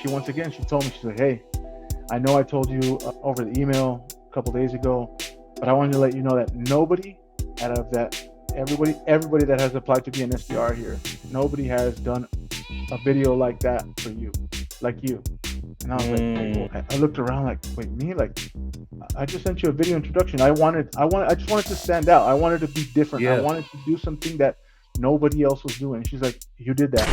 she once again, she told me, she's like, hey, I know I told you over the email a couple days ago, but I wanted to let you know that nobody out of that, everybody that has applied to be an SDR here, nobody has done a video like that for you, like you. And I was like, I looked around like, wait, me? Like, I just sent you a video introduction. I just wanted to stand out. I wanted to be different. I Yeah. wanted to do something that nobody else was doing. She's like, you did that.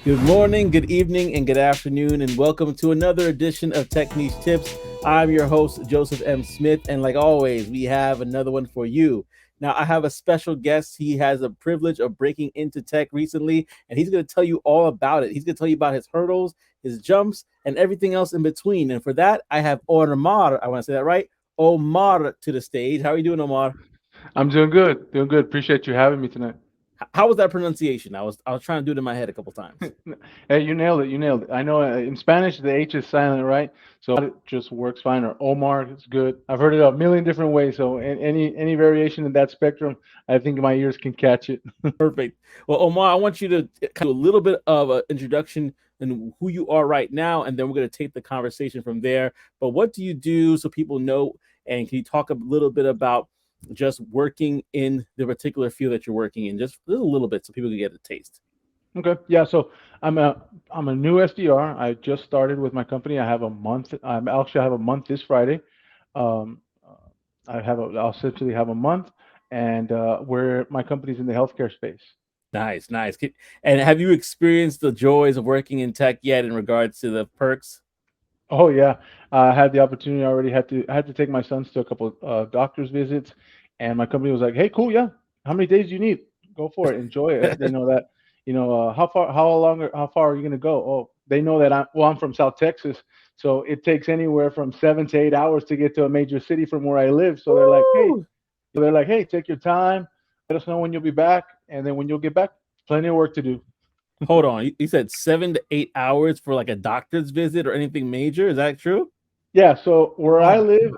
Good morning, good evening, and good afternoon, and welcome to another edition of Tech Niche Tips. I'm your host, Joseph M. Smith, and like always, we have another one for you. Now, I have a special guest. He has a privilege of breaking into tech recently, and he's going to tell you all about it. He's going to tell you about his hurdles, his jumps, and everything else in between. And for that, I have Omar, I want to say that right, Omar to the stage. How are you doing, Omar? I'm doing good. Doing good. Appreciate you having me tonight. How was that pronunciation? I was trying to do it in my head a couple times. Hey, you nailed it. You nailed it. I know in Spanish the H is silent, right? So it just works fine. Or Omar, it's good. I've heard it a million different ways. So any variation in that spectrum, I think my ears can catch it. Perfect. Well, Omar, I want you to do a little bit of an introduction and who you are right now, and then we're going to take the conversation from there. But what do you do so people know? And can you talk a little bit about just working in the particular field that you're working in, just a little bit, so people can get a taste? Okay. Yeah. So I'm a new SDR. I just started with my company. I have a month. I have a month this Friday. Um, I'll essentially have a month, and where my company's in the healthcare space. Nice, nice. And have you experienced the joys of working in tech yet in regards to the perks? Oh yeah, I had the opportunity. I already had to take my sons to a couple doctor's visits, and my company was like, "Hey, cool, yeah. How many days do you need? Go for it. Enjoy it." They know that. How far are you gonna go? Oh, they know that I'm from South Texas, so it takes anywhere from 7 to 8 hours to get to a major city from where I live. Woo! They're like, hey, take your time. Let us know when you'll be back, and then when you'll get back, plenty of work to do. Hold on. You said 7 to 8 hours for like a doctor's visit or anything major. Is that true? Yeah, so where Oh I my live,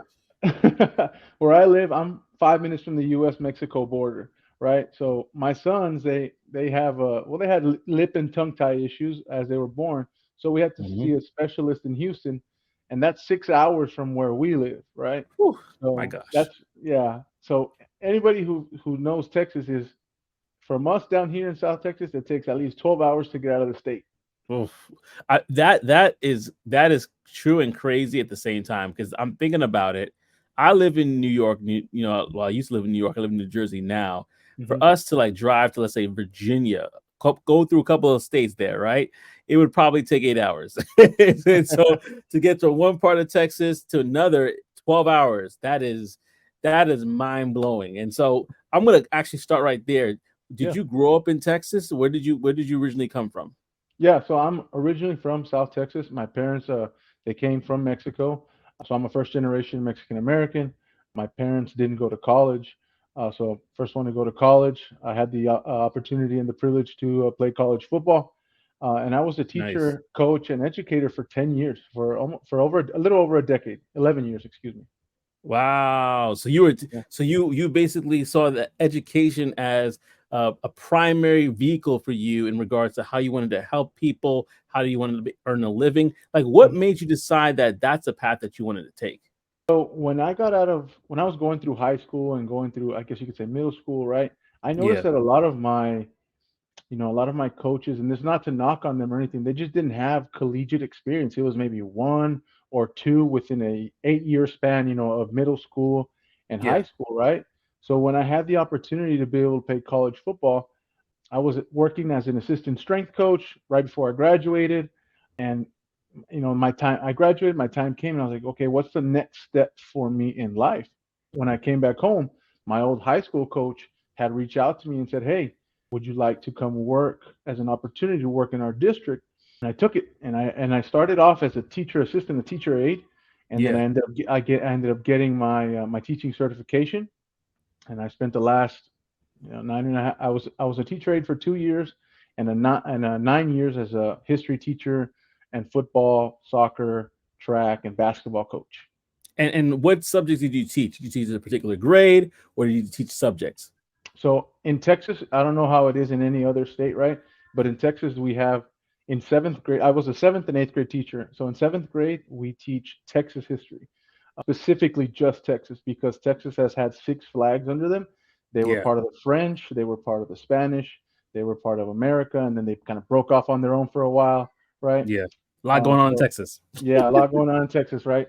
gosh. I'm 5 minutes from the U.S. Mexico border, right? So my sons, they have they had lip and tongue tie issues as they were born, so we had to Mhm. see a specialist in Houston, and that's 6 hours from where we live, right? Whew, my So gosh. that's yeah. So anybody who knows Texas is from us down here in South Texas, it takes at least 12 hours to get out of the state. Oof. That is true and crazy at the same time because I'm thinking about it. I live in New York. Well, I used to live in New York. I live in New Jersey now. For Hmm. us to like drive to, let's say, Virginia, go through a couple of states there, right? It would probably take 8 hours. And so to get from one part of Texas to another, 12 hours. That is mind blowing. And so I'm gonna actually start right there. Did Yeah. you grow up in Texas? Where did you originally come from? Yeah, so I'm originally from South Texas. My parents, they came from Mexico, so I'm a first generation Mexican American. My parents didn't go to college, so first one to go to college. I had the opportunity and the privilege to play college football, and I was a Nice. teacher, coach, and educator for 10 years, for over a little over a decade, 11 years, excuse me. Wow. So you were Yeah. so you basically saw the education as a primary vehicle for you in regards to how you wanted to help people, how you wanted to earn a living. Like, what Mhm. made you decide that that's a path that you wanted to take? So when I was going through high school and going through, I guess you could say middle school, right? I noticed Yeah. that a lot of my coaches, and this is not to knock on them or anything, they just didn't have collegiate experience. It was maybe one or two within a 8 year span, of middle school and high Yeah. school, right? So when I had the opportunity to be able to play college football, I was working as an assistant strength coach right before I graduated, and I graduated, my time came, and I was like, okay, what's the next step for me in life? When I came back home, my old high school coach had reached out to me and said, hey, would you like to come work as an opportunity to work in our district? And I took it, and I started off as a teacher assistant, a teacher aide, and then Yeah. I ended up getting my teaching certification, and I spent the last, nine and a half. I was a teacher aide for 2 years, and 9 years as a history teacher and football, soccer, track, and basketball coach. And what subjects did you teach? Did you teach a particular grade or did you teach subjects? So in Texas, I don't know how it is in any other state, right? But in Texas, we have In seventh grade, I was a seventh and eighth grade teacher. So in seventh grade, we teach Texas history, specifically just Texas, because Texas has had six flags under them. They were Yeah. part of the French, they were part of the Spanish, they were part of America, and then they kind of broke off on their own for a while, right? Yeah. A lot going on in So Texas. yeah, a lot going on in Texas, right?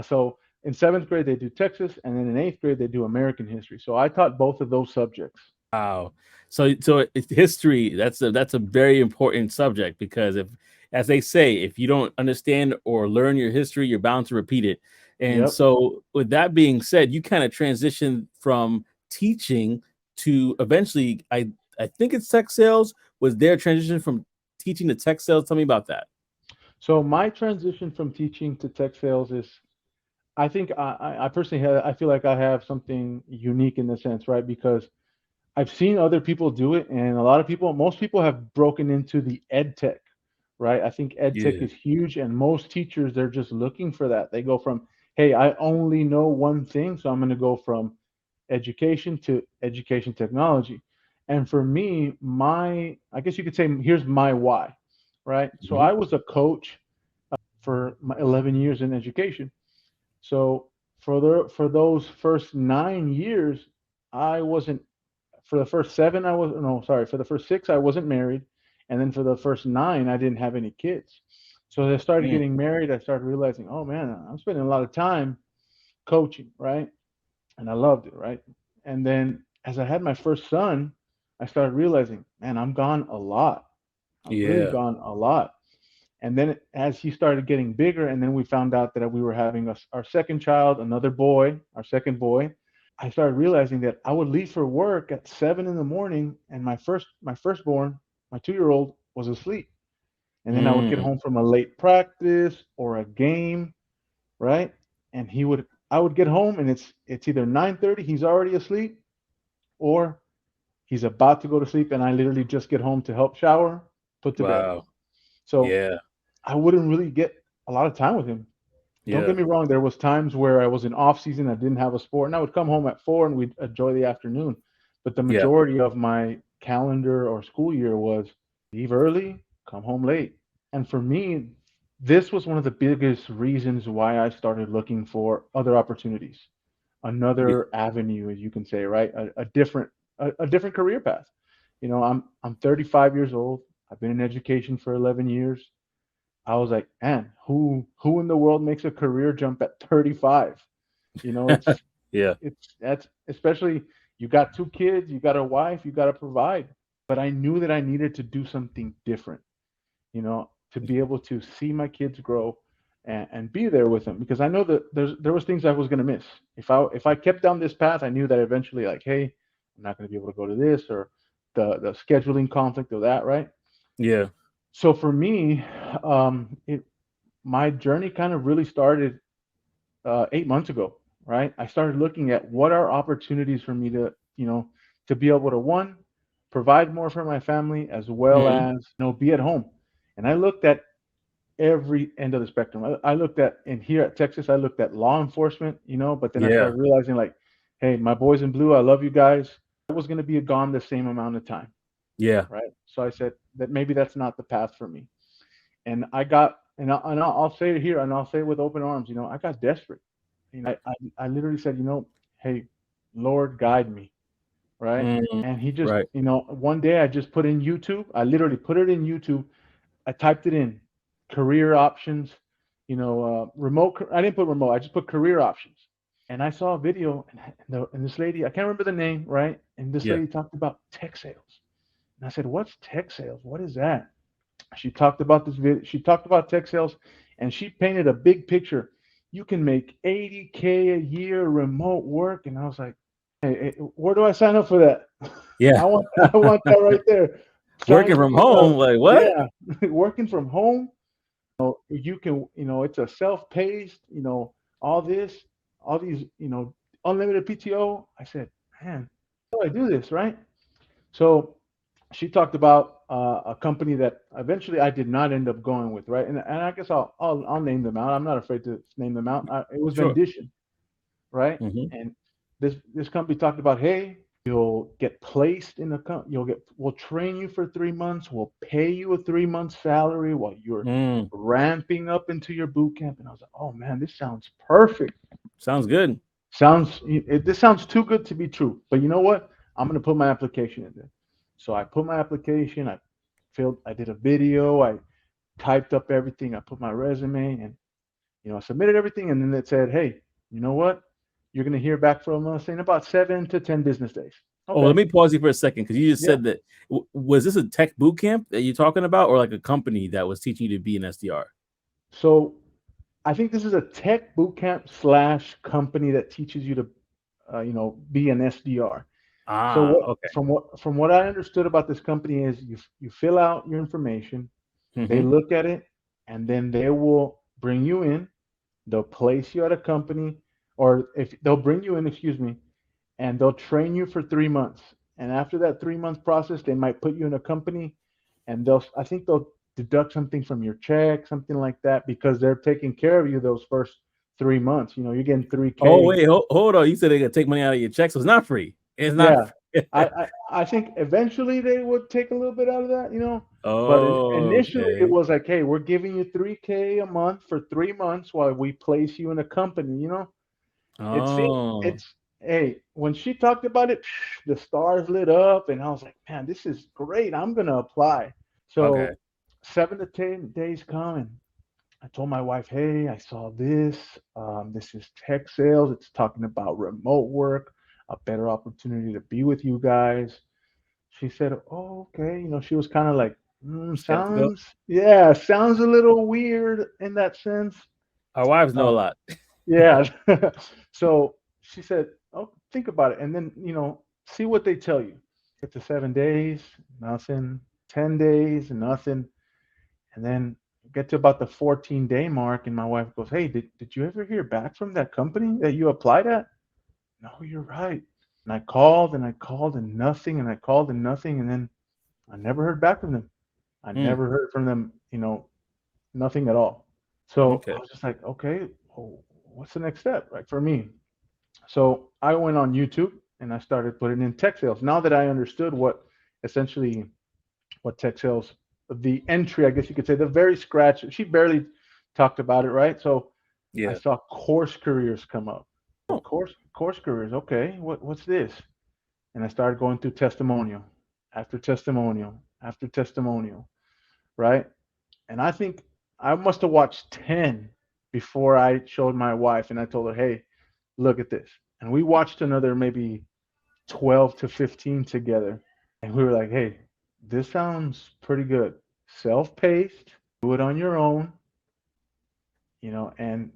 So in seventh grade they do Texas, and then in eighth grade they do American history. So I taught both of those subjects. Wow. So it's history, that's a very important subject because if, as they say, if you don't understand or learn your history, you're bound to repeat it. And Yep. so with that being said, you kind of transitioned from teaching to eventually I think it's tech sales. Was there a transition from teaching to tech sales? Tell me about that. So my transition from teaching to tech sales is, I think I personally have, I feel like I have something unique in the sense, right? Because I've seen other people do it, and a lot of people, most people have broken into the ed tech, right? I think ed tech Yeah. is huge, and most teachers, they're just looking for that. They go from, hey, I only know one thing, so I'm going to go from education to education technology. And for me, I guess you could say, here's my why, right? So Mhm. I was a coach for my 11 years in education. So for those first 9 years, I wasn't for the first seven, I was no, sorry, for the first six, I wasn't married, and then for the first nine, I didn't have any kids. So as I started Mm. getting married, I started realizing, oh man, I'm spending a lot of time coaching, right? And I loved it, right? And then as I had my first son, I started realizing, man, I'm gone a lot. I'm really Yeah. gone a lot. And then as he started getting bigger, and then we found out that we were having our second child, another boy, our second boy. I started realizing that I would leave for work at 7 in the morning, and my firstborn, my 2 year old, was asleep. And then I would get Mm. home from a late practice or a game, right? And I would get home, and it's either 9:30, he's already asleep, or he's about to go to sleep, and I literally just get home to help shower, put to bed. Wow. So Yeah. I wouldn't really get a lot of time with him. Don't Yeah. get me wrong, there was times where I was in off season, I didn't have a sport, and I would come home at 4 and we'd enjoy the afternoon. But the Yeah. majority of my calendar or school year was leave early, come home late. And for me, this was one of the biggest reasons why I started looking for other opportunities, Yeah. another avenue, as you can say, right? A different career path. I'm 35 years old. I've been in education for 11 years. I was like, man, who in the world makes a career jump at 35? You know, Yeah. that's especially, you got two kids, you got a wife, you got to provide. But I knew that I needed to do something different, to be able to see my kids grow and be there with them, because I know that there was things I was going to miss. If I kept down this path, I knew that eventually, like, hey, I'm not going to be able to go to this, or the scheduling conflict of that, right? Yeah. So for me, my journey kind of really started 8 months ago, right? I started looking at what are opportunities for me to be able to, one, provide more for my family, as well Mhm. as, be at home. And I looked at every end of the spectrum. I looked at, and here at Texas, I looked at law enforcement, but then I Yeah. started realizing, like, hey, my boys in blue, I love you guys. I was going to be gone the same amount of time, Yeah. right? So I said that maybe that's not the path for me. And I got, I'll say it here, and I'll say it with open arms. I got desperate. I literally said, hey, Lord, guide me, right? Mm. And he just, Right. one day I just put in YouTube. I literally put it in YouTube. I typed it in, career options, remote. I didn't put remote. I just put career options. And I saw a video, and this lady, I can't remember the name, right? And this Yeah. lady talked about tech sales. And I said, what's tech sales? What is that? She talked about this video. She talked about tech sales, and she painted a big picture. You can make 80K a year remote work, and I was like, hey, where do I sign up for that? Yeah. I want that right there. Working Sign from me home, up. like what? Yeah, working from home. You can, it's a self-paced. All this, all these, unlimited PTO. I said, man, how do I do this, right? So she talked about a company that eventually I did not end up going with, right? And I guess I'll name them out. I'm not afraid to name them out. It was Sure. Vendition, right? Hmm. And this company talked about, hey, You'll get placed in a we'll train you for 3 months. We'll pay you a 3 month salary while you're Mm, ramping up into your boot camp. And I was like, oh man, this sounds perfect. sounds good. This sounds too good to be true. But you know what? I'm gonna put my application in there. So I put my application. I did a video. I typed up everything. I put my resume, and I submitted everything. And then it said, hey, you know what? You're gonna hear back from us in about 7 to 10 business days. Oh, let Okay. me pause you for a second because you just Yeah. said that. Was this a tech boot camp that you're talking about, or like a company that was teaching you to be an SDR? So I think this is a tech boot camp slash company that teaches you to, be an SDR. So Ah, okay. from what I understood about this company is you fill out your information, they Hmm. look at it, and then they will bring you in. They'll place you at a company, or if they'll bring you in, excuse me, and they'll train you for 3 months. And after that 3 month process, they might put you in a company, and I think they'll deduct something from your check, something like that, because they're taking care of you those first 3 months. You're getting three Oh k. wait, hold on. You said they could take money out of your check, so it's not free. It's not. Yeah, I think eventually they would take a little bit out of that. But Oh, initially it okay. was like, hey, we're giving you 3K a month for 3 months while we place you in a company. It seems Oh, it's Hey, when she talked about it, the stars lit up, and I was like, man, this is great. I'm gonna apply. okay. So 7 to 10 days come, and I told my wife, hey, I saw this. This is tech sales. It's talking about remote work, a better opportunity to be with you guys. She said, oh, okay. She was kind of like, Skeptical. sounds a little weird in that sense. Our wives know a Um, lot. yeah. So she said, oh, think about it. And then, see what they tell you. Get to 7 days, nothing. 10 days, nothing. And then get to about the 14-day mark, and my wife goes, hey, did you ever hear back from that company that you applied at? No, you're right. And I called and I called and nothing, and I called and nothing. And then I never heard back from them. I Mm, never heard from them, nothing at all. So I okay. was just like, okay, well, what's the next step, right, for me? So I went on YouTube and I started putting in tech sales. Now that I understood essentially what tech sales, the entry, I guess you could say, the very scratch. She barely talked about it, right? So I Yeah. saw course careers come up. Oh, Course careers. Okay, what's this? And I started going through testimonial after testimonial after testimonial, right? And I think I must have watched 10 before I showed my wife, and I told her, hey, look at this. And we watched another maybe 12 to 15 together. And we were like, hey, this sounds pretty good. Self paced, do it on your own, and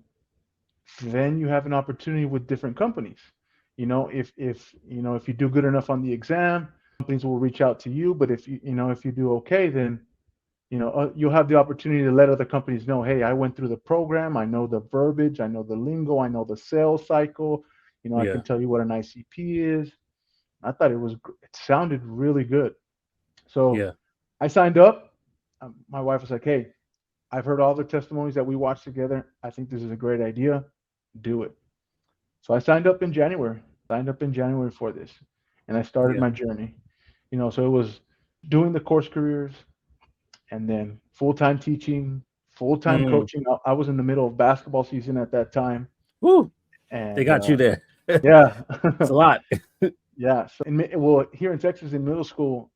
then you have an opportunity with different companies. If you do good enough on the exam, companies will reach out to you. But if you do okay, then you'll have the opportunity to let other companies know, hey, I went through the program. I know the verbiage. I know the lingo. I know the sales cycle. I can yeah. tell you what an ICP is. I thought it sounded really good. So Yeah. I signed up. My wife was like, hey, I've heard all the testimonies that we watched together. I think this is a great idea. Do it. So I signed up in January. Signed up in January for this, and I started Yeah. my journey. So it was doing the course careers, and then full time teaching, full time Mm. coaching. I was in the middle of basketball season at that time, Woo. They and got you there. yeah, It's a lot. yeah. So well, here in Texas, in middle school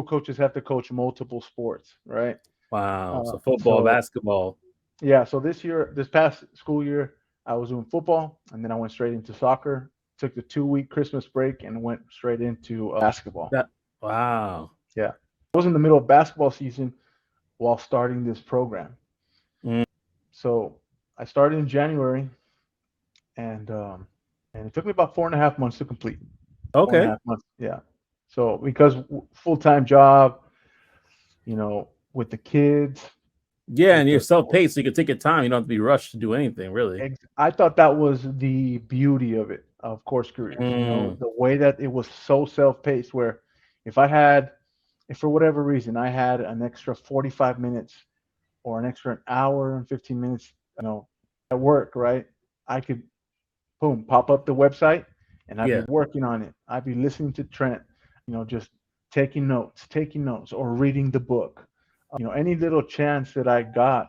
coaches have to coach multiple sports, right? Wow. Uh, So football, so basketball. yeah, so this past school year, I was doing football, and then I went straight into soccer. Took the 2 week Christmas break and went straight into basketball. That. Wow. Yeah, I was in the middle of basketball season while starting this program. Mm, So I started in January, and it took me about 4.5 months to complete. Four and a okay. half months, yeah. So because full time job, with the kids, Yeah, with and you're the self-paced, so you can take your time. You don't have to be rushed to do anything, really. I thought that was the beauty of it, of course careers. Mm, The way that it was so self paced, where if I had, if for whatever reason I had an extra 45 minutes or an extra hour and 15 minutes, at work, right? I could, boom, pop up the website and I'd be Yeah. working on it. I'd be listening to Trent, just taking notes, or reading the book. Any little chance that I got,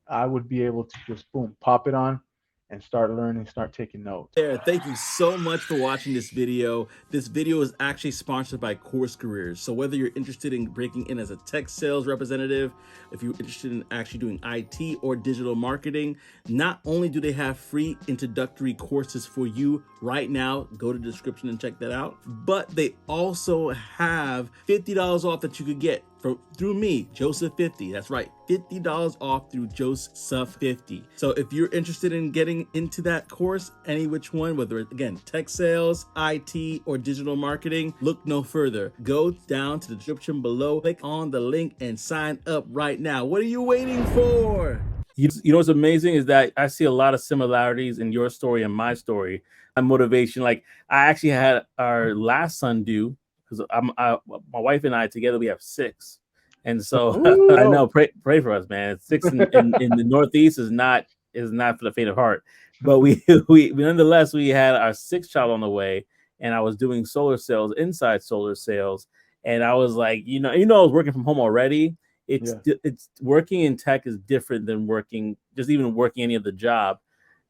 I would be able to just boom, pop it on and start learning, start taking notes. There, thank you so much for watching this video. This video is actually sponsored by Course Careers. So whether you're interested in breaking in as a tech sales representative, if you're interested in actually doing IT or digital marketing, not only do they have free introductory courses for you right now, go to the description and check that out, but they also have $50 off that you could get through me, Joseph 50. That's right, $50 off through Joseph 50. So if you're interested in getting into that course, any which one, whether it's again tech sales, IT, or digital marketing, look no further. Go down to the description below, click on the link, and sign up right now. What are you waiting for? You know what's amazing is that I see a lot of similarities in your story and my story. My motivation, like I actually had our last son due because my wife and I together we have 6, and so Ooh, I know pray for us, man. 6 in the Northeast is not for the faint of heart, but we nonetheless we had our 6th child on the way, and I was doing solar sales, inside solar sales, and I was like, I was working from home already. It's yeah, it's working in tech is different than even working any other job,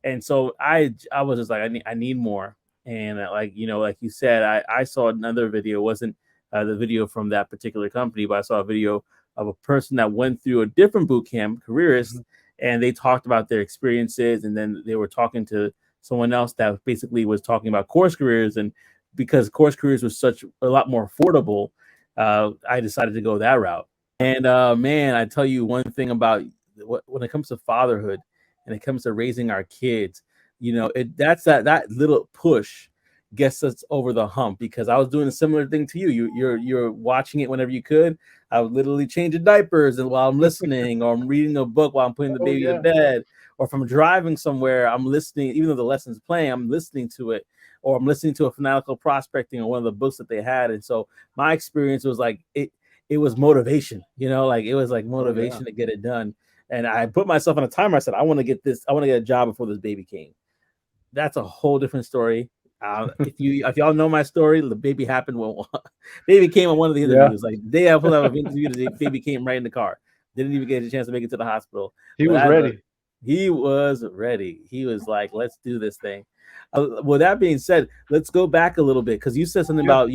and so I was just like I need more. And like like you said, I saw another video. It wasn't the video from that particular company, but I saw a video of a person that went through a different boot camp, careerist, mhm, and they talked about their experiences, and then they were talking to someone else that basically was talking about Course Careers, and because Course Careers was such a lot more affordable, I decided to go that route. And man, I tell you one thing about when it comes to fatherhood and it comes to raising our kids, that's that little push gets us over the hump, because I was doing a similar thing to you. You're watching it whenever you could. I would literally change the diapers and while I'm listening, or I'm reading a book while I'm putting the oh baby to yeah, bed, or if I'm driving somewhere, I'm listening, even though the lesson's playing, I'm listening to it, or I'm listening to a fanatical prospecting or one of the books that they had. And so my experience was like it was motivation, like it was like oh yeah, motivation to get it done. And I put myself on a timer. I said, I want to get this, I want to get a job before this baby came. That's a whole different story. If y'all know my story, the baby happened when baby came on one of the yeah. interviews. Like the day after I've interviewed, the baby came right in the car. Didn't even get a chance to make it to the hospital. He But was ready. he was ready. He was like, let's do this thing. With that being said, let's go back a little bit, because you said something Yeah, about,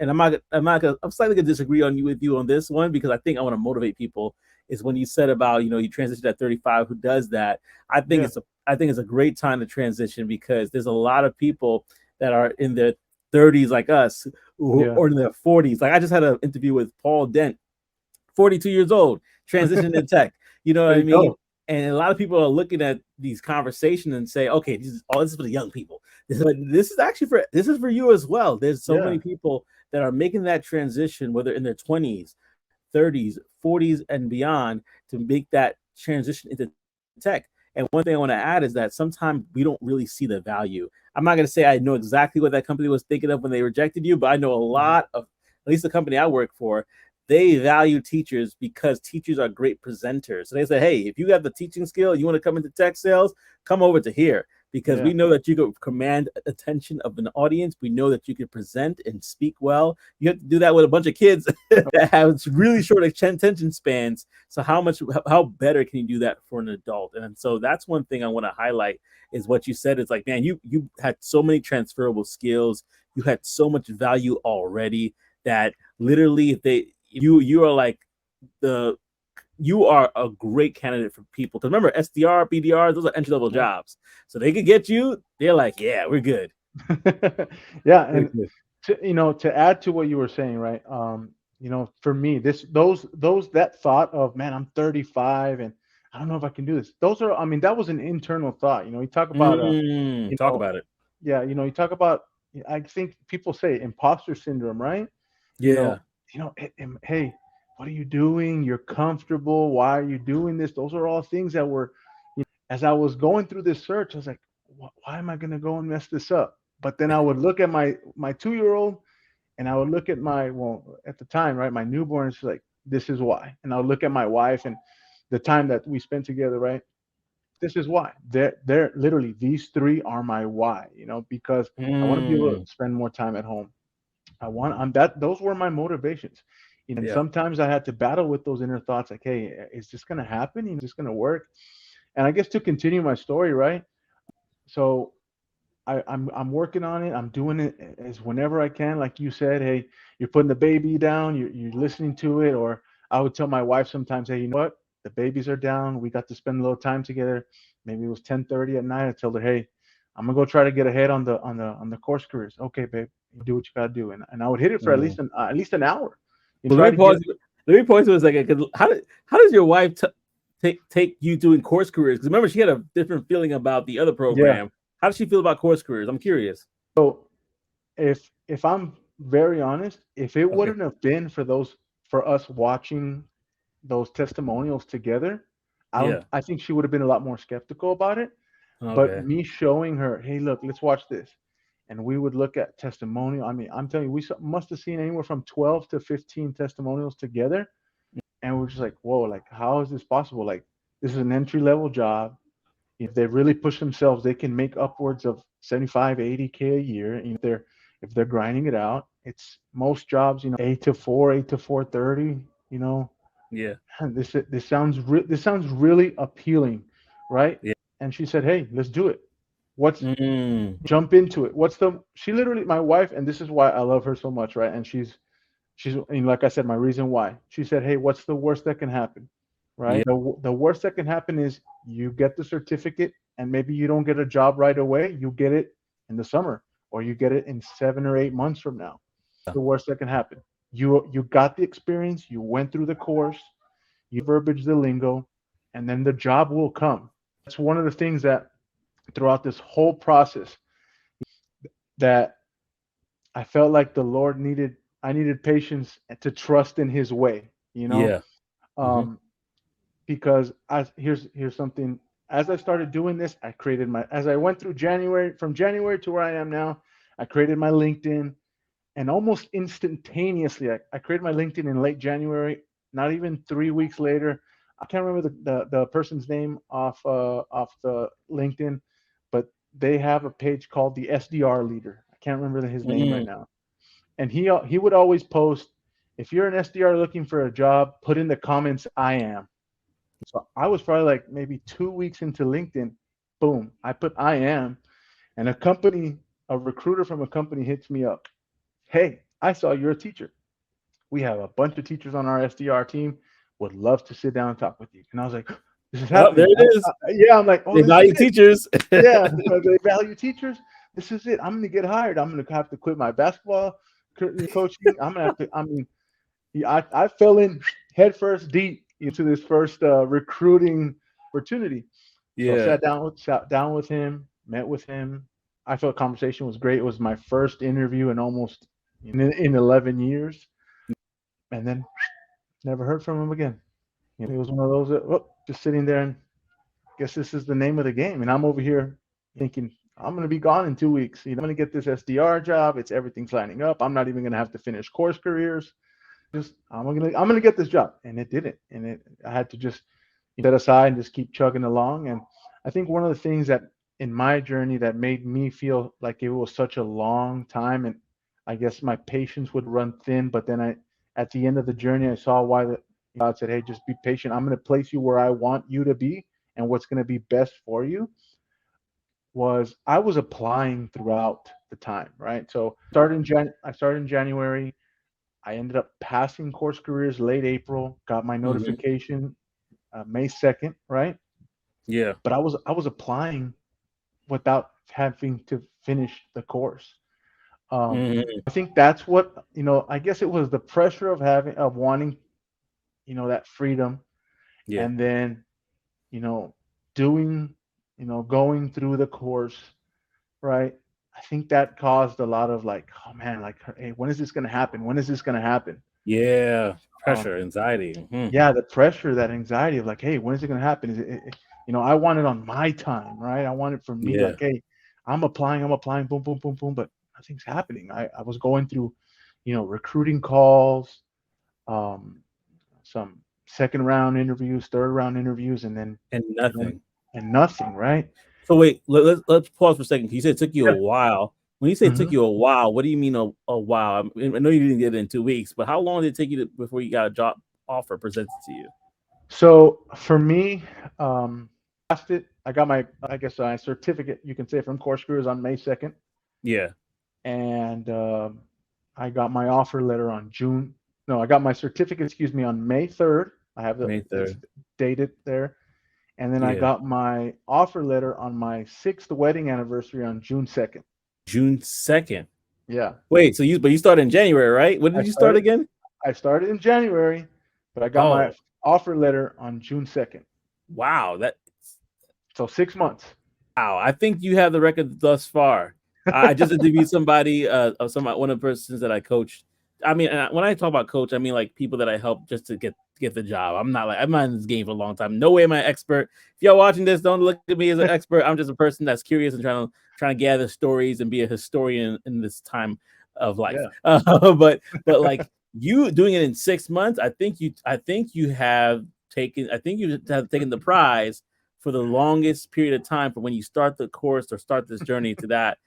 and I'm slightly gonna disagree with you on this one, because I think I want to motivate people. Is when you said about, you transitioned at 35. Who does that? yeah, I think it's a great time to transition, because there's a lot of people that are in their 30s like us, yeah. or in their 40s. Like I just had an interview with Paul Dent, 42 years old, transitioning in tech. You know what There I you mean? go. And a lot of people are looking at these conversations and say, okay, this is for the young people. But this is for you as well. There's so Yeah, many people that are making that transition, whether in their 20s, 30s, 40s, and beyond, to make that transition into tech. And one thing I want to add is that sometimes we don't really see the value. I'm not going to say I know exactly what that company was thinking of when they rejected you, but I know a mhm, lot of, at least the company I work for, they value teachers because teachers are great presenters. So they say, hey, if you have the teaching skill, you want to come into tech sales, come over to here, because yeah. we know that you can command attention of an audience. We know that you can present and speak well. You have to do that with a bunch of kids that have really short attention spans. So how better can you do that for an adult? And so that's one thing I want to highlight, is what you said. It's like, man, you had so many transferable skills. You had so much value already, that literally if you are like the you are a great candidate for people, because remember, SDR, BDR, those are entry level Yeah. jobs, so they could get you. They're like, yeah, we're good. Yeah, We're and good. to add to what you were saying, right? For me, those that thought of, man, I'm 35 and I don't know if I can do this. Those are, I mean, that was an internal thought. You talk about you Talk know, about it. yeah, you talk about. I think people say imposter syndrome, right? You Yeah. know, hey, what are you doing? You're comfortable. Why are you doing this? Those are all things that were, as I was going through this search, I was like, why am I going to go and mess this up? But then I would look at my 2 year old, and I would look at at the time, right, my newborn. She's like, this is why. And I would look at my wife and the time that we spent together, right? this is why. They're literally, these three are my why, because I want to be able to Mm, spend more time at home. I'm that those were my motivations. And yeah. sometimes I had to battle with those inner thoughts like, hey, is this gonna happen? Is this gonna work? And I guess to continue my story, right? So I'm working on it. I'm doing it as whenever I can. Like you said, hey, you're putting the baby down, you're listening to it. Or I would tell my wife sometimes, hey, you know what? The babies are down. We got to spend a little time together. Maybe it was 10:30 at night. I told her, hey, I'm gonna go try to get ahead on the course careers. Okay, babe, you do what you gotta do. And I would hit it for Mm. at least an hour. You Well, try to get it. let me pause to a second. 'Cause how does your wife take you doing course careers? Because remember, she had a different feeling about the other Yeah. program. How does she feel about course careers? I'm curious. So if I'm very honest, if it Okay. wouldn't have been for us watching those testimonials together, Yeah. I think she would have been a lot more skeptical about it. But Okay. me showing her, hey, look, let's watch this. And we would look at testimonial. I mean, I'm telling you, must have seen anywhere from 12 to 15 testimonials together. And we're just like, whoa, like, how is this possible? Like, this is an entry level job. If they really push themselves, they can make upwards of 75, 80K a year. If they're grinding it out, it's most jobs, 8 to 4, 8 to 4:30, you know, Yeah. this sounds really appealing, right? Yeah. And she said, "Hey, let's do it. What's Mm. Jump into it. What's the She literally, my wife, and this is why I love her so much, right? And and like I said, my reason why. She said, "Hey, what's the worst that can happen?" Yeah. Right? The worst that can happen is you get the certificate and maybe you don't get a job right away. You get it in the summer or you get it in 7 or 8 months from now. The worst that can happen. You got the experience, you went through the course, you verbiage the lingo, and then the job will come. That's one of the things that throughout this whole process that I felt like the Lord needed. I needed patience to trust in His way. Yeah. Hmm. Um, because here's something. As I started doing this, as I went through January, from January to where I am now, I created my LinkedIn, and almost instantaneously, I created my LinkedIn in late January. Not even 3 weeks later, I can't remember the person's name off the LinkedIn, but they have a page called the SDR Leader. I can't remember his name right Mm. now, and he would always post, if you're an SDR looking for a job, put in the comments I am. So I was probably like maybe 2 weeks into LinkedIn, boom, I put I am, and a recruiter from a company hits me up. Hey, I saw you're a teacher. We have a bunch of teachers on our SDR team. Would love to sit down and talk with you. And I was like, this is Oh, there happening. it is. Yeah, I'm like, oh, They this is value it. teachers. Yeah, they value teachers. This is it. I'm going to get hired. I'm going to have to quit my basketball coaching. I'm going to have to. I mean, yeah, I fell in headfirst deep into this first recruiting opportunity. So Yeah. sat down with him, met with him. I felt the conversation was great. It was my first interview in almost in 11 years, and then never heard from him again. It was one of those that, just sitting there and guess this is the name of the game. And I'm over here thinking I'm going to be gone in 2 weeks. I'm going to get this SDR job. Everything's lining up. I'm not even going to have to finish course careers. Just I'm gonna get this job, and it didn't. And I had to just set aside and just keep chugging along. And I think one of the things that in my journey that made me feel like it was such a long time, and I guess my patience would run thin. But then at the end of the journey, I saw why God said, "Hey, just be patient. I'm going to place you where I want you to be, and what's going to be best for you." Was I was applying throughout the time, right? So I started in January. I ended up passing Course Careers late April, got my Hmm. notification May 2nd, right? Yeah. But I was applying without having to finish the course. Hmm. I think that's what, I guess it was the pressure of wanting, that freedom, Yeah. and then, you know, doing, going through the course, right? I think that caused a lot of like, oh man, like, hey, when is this going to happen? When is this going to happen? Yeah. Um, Pressure, anxiety. Hmm. yeah, the pressure, that anxiety of like, hey, when is it going to happen? I want it on my time, right? I want it for me, Yeah. like, hey, I'm applying, boom, boom, boom, boom, but nothing's happening. I was going through, recruiting calls, um, some second round interviews, third round interviews, and then, And and then nothing. and nothing, right? So wait, let's pause for a second. You said it took you a Yeah. while. When you say it took hmm you a while, what do you mean a while? I know you didn't get it in 2 weeks, but how long did it take you before you got a job offer presented to you? So for me, passed it. I got my, I guess, my certificate, you can say, from CourseCareers on May 2nd, Yeah, and I got my offer letter on June. No, I got my certificate, excuse me, on May 3rd. I have May it's 3rd. dated there, and then I Yeah, got my offer letter on my sixth wedding anniversary on June 2nd. June 2nd. Yeah, Wait, but you started in January, right? When I did you start started. again? I started in January, but I got my Oh, offer letter on June 2nd. wow. So 6 months. Wow, I think you have the record thus far. I just interviewed somebody, one of the persons that I coached. I mean, when I talk about coach, I mean like people that I help just to get the job. I'm not in this game for a long time. No way am I an expert. If y'all watching this, don't look at me as an expert. I'm just a person that's curious and trying to gather stories and be a historian in this time of life. Yeah. But like you doing it in 6 months, I think you have taken the prize for the longest period of time from when you start the course or start this journey to that.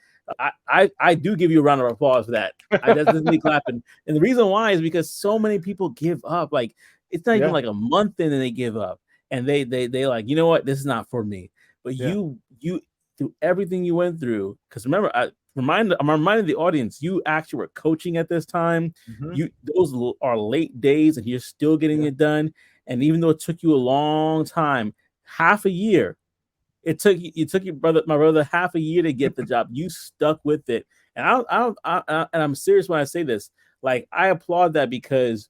I do give you a round of applause for that. That's just me clapping. And the reason why is because so many people give up. Like it's not even Yeah. like a month in and they give up. And they like, you know what, this is not for me. But Yeah. you through everything you went through, because remember, I'm reminding the audience, you actually were coaching at this time. hmm Those are late days and you're still getting Yeah. it done. And even though it took you a long time, half a year. It took your brother, my brother, half a year to get the job. You stuck with it, and and I'm serious when I say this. Like I applaud that because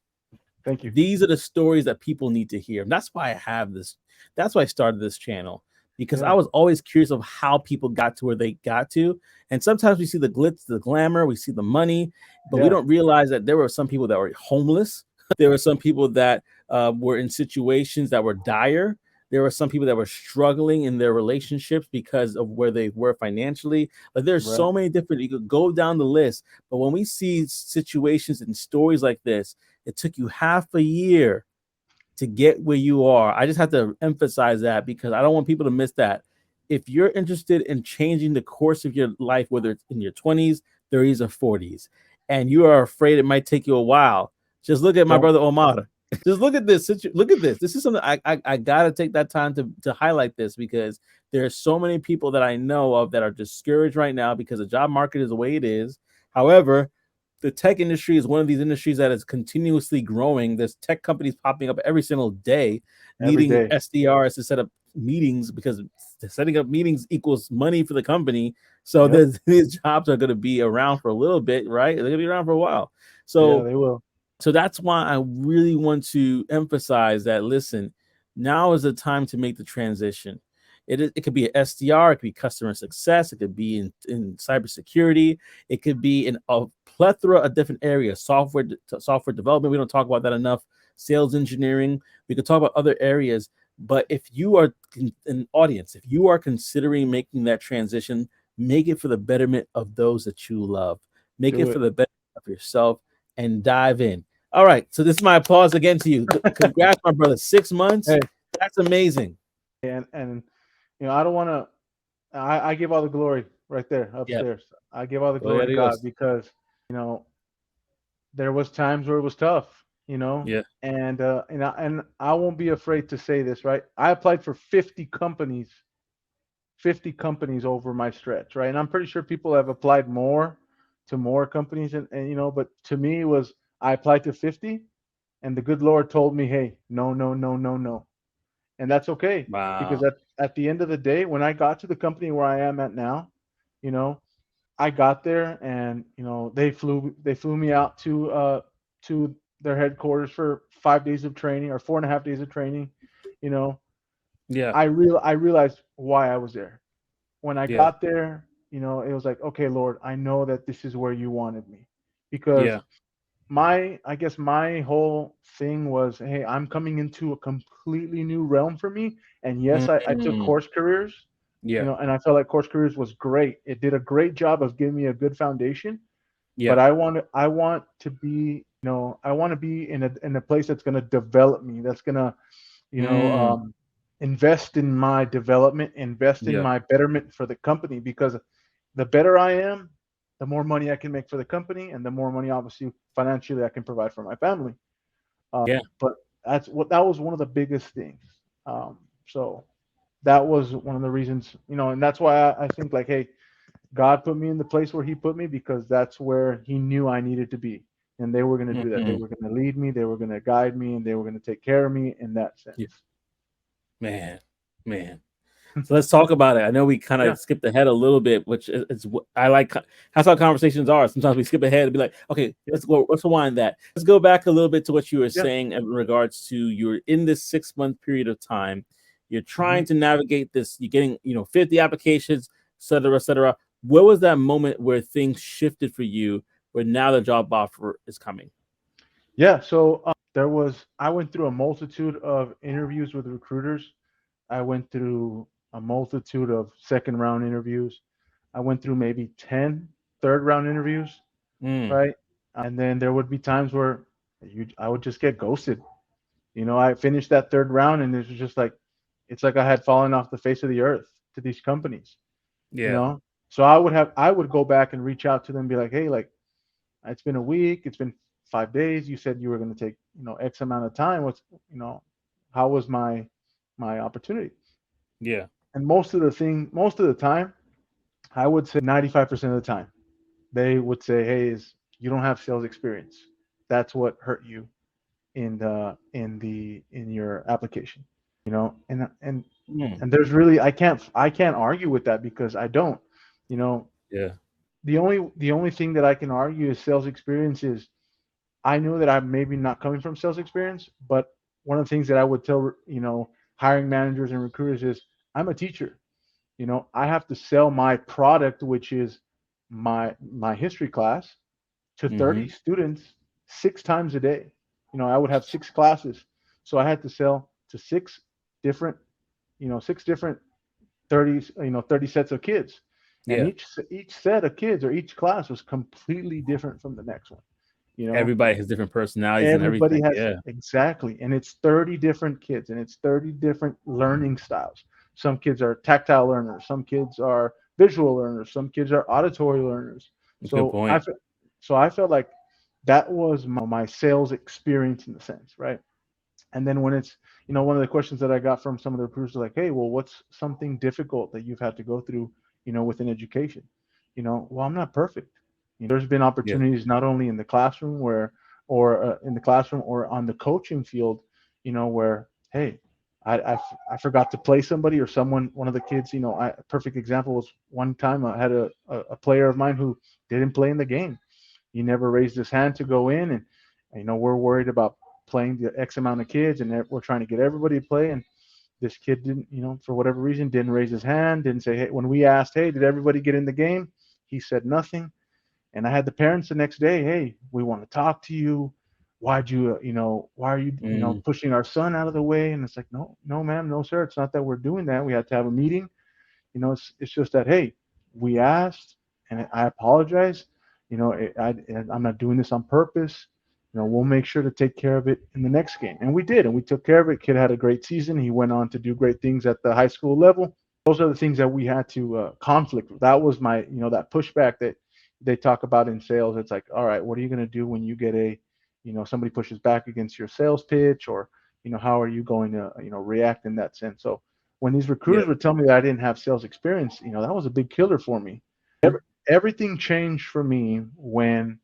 Thank you. these are the stories that people need to hear. And that's why I have this. That's why I started this channel because I Yeah. was always curious of how people got to where they got to. And sometimes we see the glitz, the glamour, we see the money, but we Yeah. don't realize that there were some people that were homeless. There were some people that were in situations that were dire. There were some people that were struggling in their relationships because of where they were financially. Like there's Right. so many different, you could go down the list. But when we see situations and stories like this, it took you half a year to get where you are. I just have to emphasize that because I don't want people to miss that. If you're interested in changing the course of your life, whether it's in your 20s, 30s, or 40s, and you are afraid it might take you a while, just look at my Don't. brother Homar. Just look at this. Look at this. This is something I gotta take that time to highlight this because there are so many people that I know of that are discouraged right now because the job market is the way it is. However, the tech industry is one of these industries that is continuously growing. There's tech companies popping up every single day, Every needing day. SDRs to set up meetings because setting up meetings equals money for the company. So Yep. these jobs are going to be around for a little bit, right? They're going to be around for a while. Yeah, So they will. that's why I really want to emphasize that. Listen, now is the time to make the transition. It could be an SDR, it could be customer success, it could be in cybersecurity, it could be in a plethora of different areas. Software development, we don't talk about that enough. Sales engineering, we could talk about other areas. But if you are an audience, if you are considering making that transition, make it for the betterment of those that you love. Make it Do for it. the betterment of yourself and dive in. All right. So this is my applause again to you. Congrats, my brother. 6 months. Hey, That's amazing. and I don't want to. I give all the glory right there Yeah. upstairs. I give all the glory Gloria a to God Dios. because you know there was times where it was tough. Yeah. And I won't be afraid to say this. Right. I applied for 50 companies over my stretch. Right. And I'm pretty sure people have applied more to more companies, and but to me it was I applied to 50, and the good Lord told me, hey, no, no, no, no, no. And that's okay because Wow. at the end of the day, when I got to the company where I am at now, you know, I got there, and they flew me out to their headquarters for 5 days of training, or 4.5 days of training. You know, Yeah. I realized why I was there. When I Yeah. got there, it was like, okay, Lord, I know that this is where you wanted me, because Yeah. I guess my whole thing was, hey, I'm coming into a completely new realm for me. And yes, I took Mm. course careers, Yeah. and I felt like course careers was great. It did a great job of giving me a good foundation. But Yeah. I want to be in a place that's going to develop me, that's going to, you know, Mm. invest in my development, invest in Yeah. my betterment for the company, because the better I am, the more money I can make for the company, and the more money, obviously, financially, I can provide for my family. Yeah. But that was one of the biggest things. So that was one of the reasons, and that's why I think, like, hey, God put me in the place where He put me, because that's where He knew I needed to be, and they were going to do that. They Mhm. were going to lead me, they were going to guide me, and they were going to take care of me in that Yeah. sense. Man, man. So let's talk about it. I know we kind Yeah, of skipped ahead a little bit, which is I like. That's how conversations are. Sometimes we skip ahead and be like, okay, yeah, let's go. Let's rewind that. Let's go back a little bit to what you were yeah. saying in regards to you're in this 6 month period of time. You're Hmm. trying to navigate this. You're getting 50 applications, et cetera, et cetera. What was that moment where things shifted for you? Where now the job offer is coming? Yeah. So I went through a multitude of interviews with recruiters. I went through a multitude of second round interviews. I went through maybe 10 third round interviews, Mm, right? And then there would be times where I would just get ghosted. I finished that third round, and it was just like, it's like I had fallen off the face of the earth to these companies, you yeah, know? So I would go back and reach out to them and be like, hey, like, it's been a week, it's been 5 days. You said you were going to take, X amount of time. You know, how was my opportunity? yeah. And most of the time, I would say 95% of the time, they would say, hey, is you don't have sales experience. That's what hurt you in your application. And Mm, and there's really, I can't argue with that, because I don't. You know, yeah, the only thing that I can argue is sales experience is, I knew that I'm maybe not coming from sales experience, but one of the things that I would tell, hiring managers and recruiters is, I'm a teacher. I have to sell my product, which is my history class, to mm-hmm, 30 students 6 times a day. I would have 6 classes, so I had to sell to different, 6 different 30 sets of kids, and yeah. each set of kids, or each class, was completely different from the next one. You know, Everybody has different personalities and Everybody everything. has, Yeah, exactly, and it's 30 different kids, and it's 30 different learning styles. Some kids are tactile learners, some kids are visual learners, some kids are auditory learners. good So point. I felt like that was my sales experience, in the sense, right? And then when it's, one of the questions that I got from some of the recruiters, like, hey, well, what's something difficult that you've had to go through, within education? Well, I'm not perfect. There's been Yeah, opportunities not only in the classroom, or on the coaching field, where, hey, I forgot to play somebody, or one of the kids, a perfect example was, one time I had a player of mine who didn't play in the game. He never raised his hand to go in, and we're worried about playing the X amount of kids, and we're trying to get everybody to play. And this kid didn't, for whatever reason, didn't raise his hand, didn't say, hey, when we asked, hey, did everybody get in the game? He said nothing. And I had the parents the next day, hey, we want to talk to you. Why are you, mm, pushing our son out of the way? And it's like, no, no, ma'am, no, sir. It's not that we're doing that. We had to have a meeting. It's just that, hey, we asked, and I apologize. I'm not doing this on purpose. We'll make sure to take care of it in the next game. And we did, and we took care of it. Kid had a great season. He went on to do great things at the high school level. Those are the things that we had to conflict with. That was that pushback that they talk about in sales. It's like, all right, what are you going to do when you get somebody pushes back against your sales pitch, or, how are you going to, react in that sense? So when these yeah. recruiters would tell me that I didn't have sales experience, that was a big killer for me. Everything changed for me when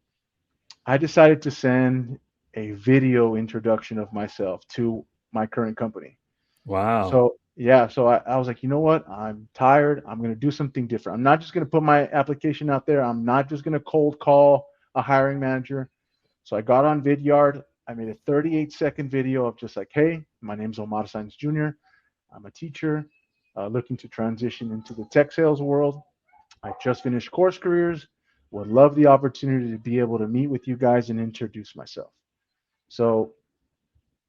I decided to send a video introduction of myself to my current company. Wow. So yeah, so I was like, you know what? I'm tired. I'm going to do something different. I'm not just going to put my application out there. I'm not just going to cold call a hiring manager. So I got on Vidyard. I made a 38-second video of just like, hey, my name's Omar Sainz Jr. I'm a teacher looking to transition into the tech sales world. I just finished Course Careers. Would love the opportunity to be able to meet with you guys and introduce myself. So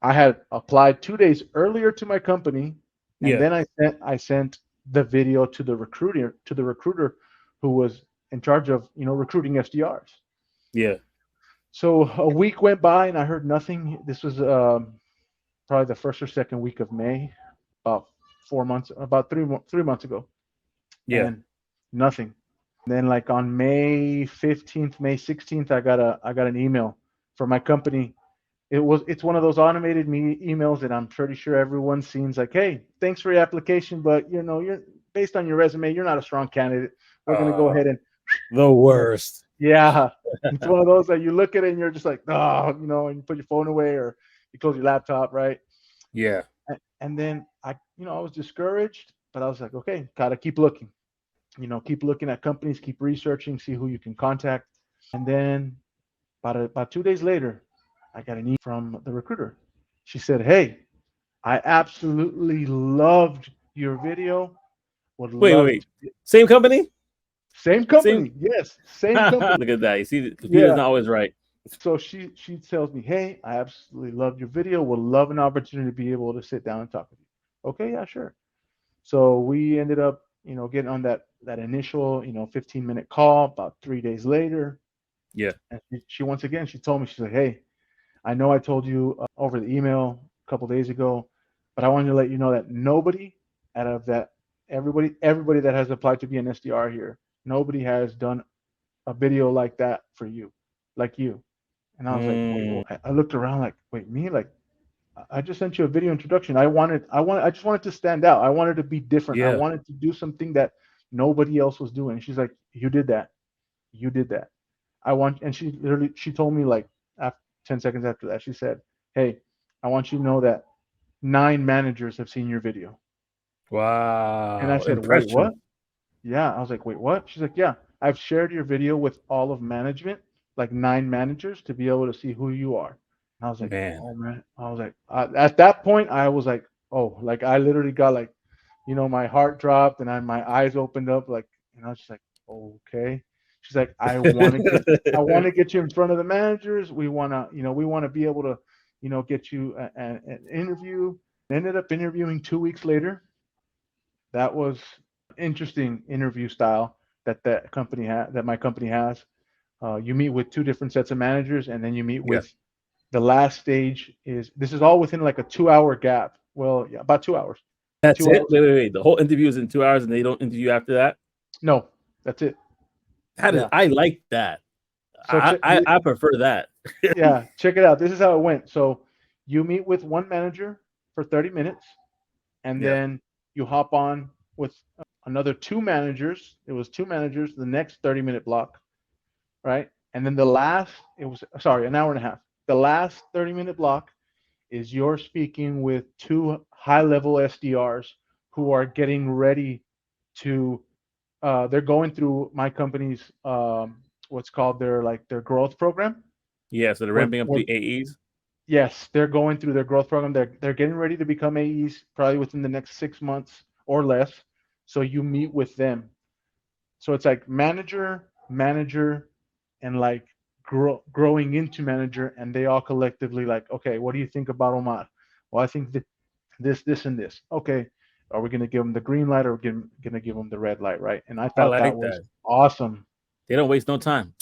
I had applied 2 days earlier to my company, and Yeah, then I sent the video to the recruiter who was in charge of recruiting SDRs. yeah. So a week went by, and I heard nothing. This was probably the first or second week of May. About about 3 months ago, Yeah. and nothing. Then like on May 15th, May 16th, I got an email from my company. It's one of those automated emails that I'm pretty sure everyone's seen. It's like, hey, thanks for your application, but you're based on your resume, you're not a strong candidate. We're gonna go ahead and The worst. yeah. It's one of those that you look at it and you're just like, oh, and you put your phone away or you close your laptop, right? Yeah. And then I was discouraged, but I was like, okay, gotta keep looking. Keep looking at companies, keep researching, see who you can contact. And then about 2 days later, I got an email from the recruiter. She said, hey, I absolutely loved your video. Would love Wait. to. Same company? Same Same. company. Yes, same company. Look at that. You see, the computer's Yeah. not always right. So she tells me, hey, I absolutely loved your video. Would love an opportunity to be able to sit down and talk with you. Okay, yeah, sure. So we ended up, getting on that initial, 15-minute call about 3 days later. Yeah. And she once again, she told me, she's like, hey, I know I told you over the email a couple days ago, but I wanted to let you know that nobody out of that, everybody that has applied to be an SDR here, nobody has done a video like that for you, like you. And I was like, wait, Mm, I looked around like, wait, me? Like, I just sent you a video introduction. I just wanted to stand out. I wanted to be different. I yeah. wanted to do something that nobody else was doing. She's like, you did that. You did that. And she told me like after 10 seconds after that, she said, hey, I want you to know that 9 managers have seen your video. And I Wow. said, wait, Impression. what? Yeah. I was like, wait, what? She's like, yeah, I've shared your video with all of management, like 9 managers, to be able to see who you are. And I was like, Man. oh man. I was like, at that point, I was like, oh, like I literally got like, my heart dropped and my eyes opened up, like, and I was just like, okay. She's like, I want to get you in front of the managers. We want to be able to, get you an interview. Ended up interviewing 2 weeks later. That was interesting interview style that my company has. You meet with two different sets of managers, and then you meet Yeah. with the last stage. This is all within like a 2 hour gap. Well, yeah, about 2 hours. That's Two it. hours. Wait. The whole interview is in 2 hours, and they don't interview after that. No, that's it. That is, Yeah. I like that. So I prefer that. yeah, check it out. This is how it went. So you meet with one manager for 30 minutes, and Yeah. then you hop on with another two managers. It was two managers the next 30-minute block, right? And then it was, sorry, an hour and a half. The last 30-minute block is you're speaking with two high-level SDRs who are getting ready to, they're going through my company's, what's called their growth program. Yeah. So they're Where, ramping up where the AEs. Yes, they're going through their growth program. They're getting ready to become AEs probably within the next 6 months or less. So you meet with them. So it's like manager, and like growing into manager, and they all collectively like, okay, what do you think about Omar? Well, I think that this, and this. Okay, are we gonna give them the green light, or are we gonna give them the red light, right? And I I thought that like was that. awesome. They don't waste no time.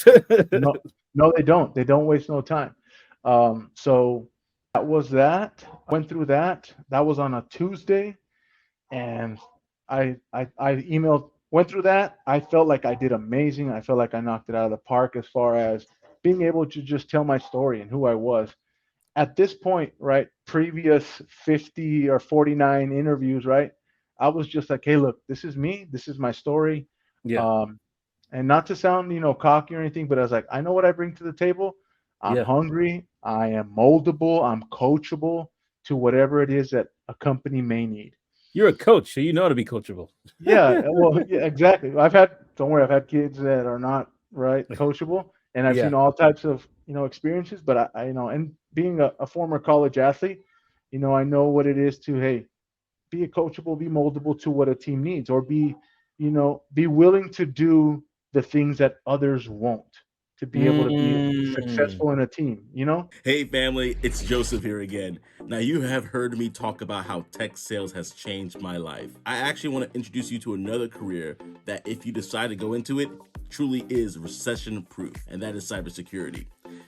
No, no, they don't. They don't waste no time. So that was that. Went through that. That was on a Tuesday, and I emailed. Went through that. I felt like I did amazing. I felt like I knocked it out of the park as far as being able to just tell my story and who I was. At this point, right, previous 50 or 49 interviews, right, I was just like, hey, look, this is me. This is my story. Yeah. Um, and not to sound, cocky or anything, but I was like, I know what I bring to the table. I'm Yeah. hungry. I am moldable. I'm coachable to whatever it is that a company may need. You're a coach, so you know how to be coachable. Yeah, well, yeah, exactly. Don't worry, I've had kids that are not right coachable, and I've Yeah. seen all types of, experiences. But and being a former college athlete, I know what it is to, hey, be a coachable, be moldable to what a team needs, or be willing to do the things that others won't to be able to be Mm. successful in a team. Hey family, it's Joseph here again. Now, you have heard me talk about how tech sales has changed my life. I actually want to introduce you to another career that, if you decide to go into it, truly is recession proof, and that is cybersecurity.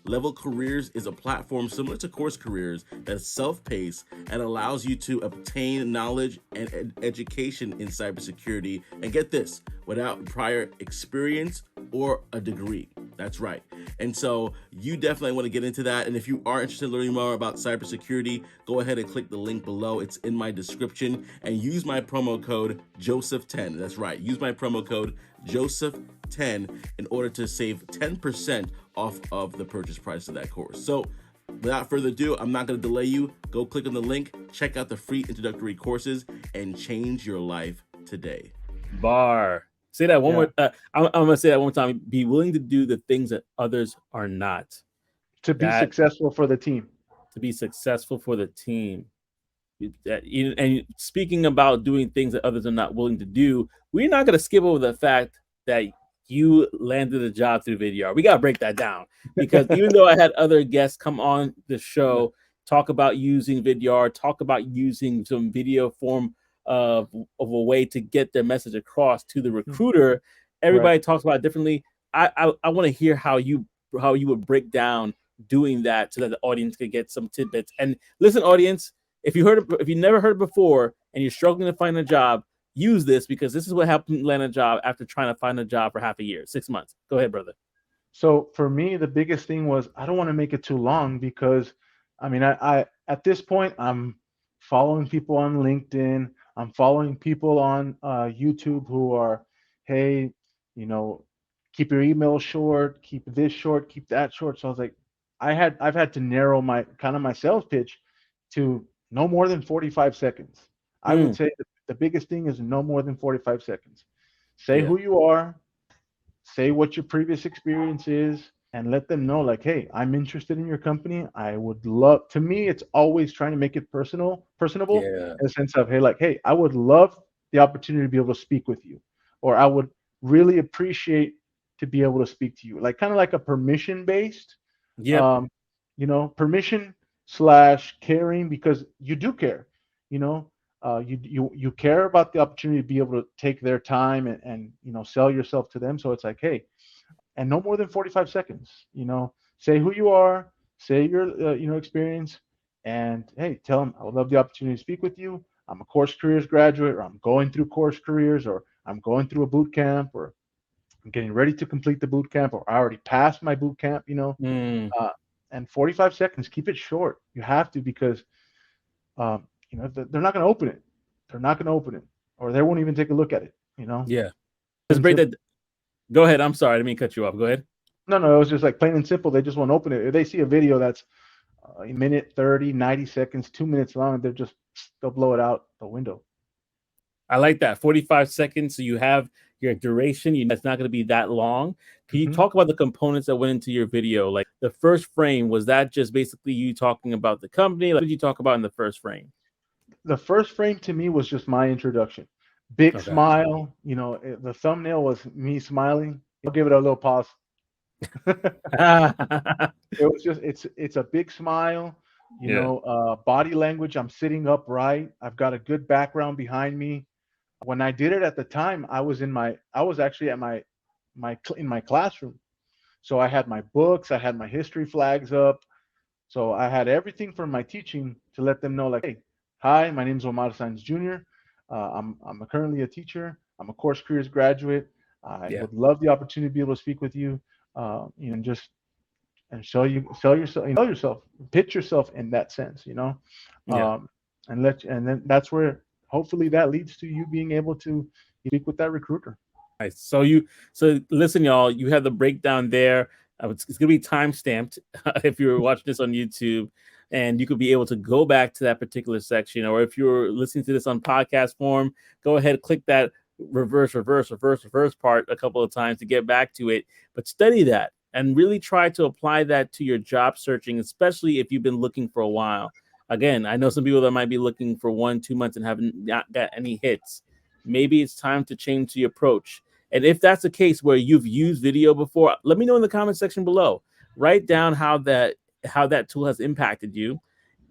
Level Careers is a platform similar to CourseCareers that is self-paced and allows you to obtain knowledge and education in cybersecurity, and get this, without prior experience or a degree. That's right. And so you definitely want to get into that. And if you are interested in learning more about cybersecurity, go ahead and click the link below. It's in my description, and use my promo code Joseph10. That's right. Use my promo code Joseph10 in order to save 10% off of the purchase price of that course. So without further ado, I'm not going to delay you. Go click on the link, check out the free introductory courses, and change your life today. Bar. Say that one more. I'm going to say that one more time. Be willing to do the things that others are not. To be successful for the team. To be successful for the team. And speaking about doing things that others are not willing to do, we're not going to skip over the fact that you landed a job through VDR. We got to break that down, because even though I had other guests come on the show, talk about using VDR, talk about using some video form of a way to get their message across to the recruiter, everybody talks about it differently. I want to hear how you would break down doing that so that the audience could get some tidbits. And listen, audience, if you never heard it before and you're struggling to find a job, use this, because this is what helped me land a job after trying to find a job for half a year, 6 months. Go ahead, brother. So for me, the biggest thing was I don't want to make it too long, because I mean, I at this point, I'm following people on LinkedIn. I'm following people on YouTube who are, hey, keep your email short, keep this short, keep that short. So I was like, I've had to narrow my sales pitch to no more than 45 seconds. I would say the biggest thing is no more than 45 seconds. Say who you are, say what your previous experience is, and let them know, like, hey, I'm interested in your company. I would love, to me, it's always trying to make it personable, in the sense of, hey, I would love the opportunity to be able to speak with you, or I would really appreciate to be able to speak to you, like kind of like a permission based, permission / caring, because you do care, you care about the opportunity to be able to take their time and sell yourself to them. So it's like, hey, and no more than 45 seconds, say who you are, say your experience, and hey, tell them I would love the opportunity to speak with you. I'm a CourseCareers graduate, or I'm going through CourseCareers, or I'm going through a boot camp, or I'm getting ready to complete the boot camp, or I already passed my boot camp, and 45 seconds, keep it short. You have to, because they're not going to open it. They're not going to open it, or they won't even take a look at it, Yeah. Let's break that. Go ahead. I'm sorry. I didn't mean to cut you off. Go ahead. No, it was just like plain and simple. They just won't open it. If they see a video that's a minute 30, 90 seconds, 2 minutes long, they'll blow it out the window. I like that. 45 seconds. So you have your duration. It's not going to be that long. Can you talk about the components that went into your video? Like the first frame, was that just basically you talking about the company? What did you talk about in the first frame? The first frame to me was just my introduction. Big smile. The thumbnail was me smiling. I'll give it a little pause. It was just, it's a big smile, body language. I'm sitting upright. I've got a good background behind me. When I did it at the time, I was actually at in my classroom. So I had my books, I had my history flags up. So I had everything from my teaching to let them know, like, hey, hi, my name is Homar Jr. I'm currently a teacher. I'm a CourseCareers graduate. I would love the opportunity to be able to speak with you, and sell yourself, pitch yourself in that sense, and then that's where hopefully that leads to you being able to speak with that recruiter. Nice. So listen, y'all, you have the breakdown there. It's going to be time stamped if you're watching this on YouTube, and you could be able to go back to that particular section. Or if you're listening to this on podcast form, go ahead, click that reverse part a couple of times to get back to it. But study that and really try to apply that to your job searching, especially if you've been looking for a while. Again, I know some people that might be looking for 1-2 months and haven't got any hits. Maybe it's time to change the approach. And if that's the case where you've used video before, let me know in the comment section below. Write down how that tool has impacted you.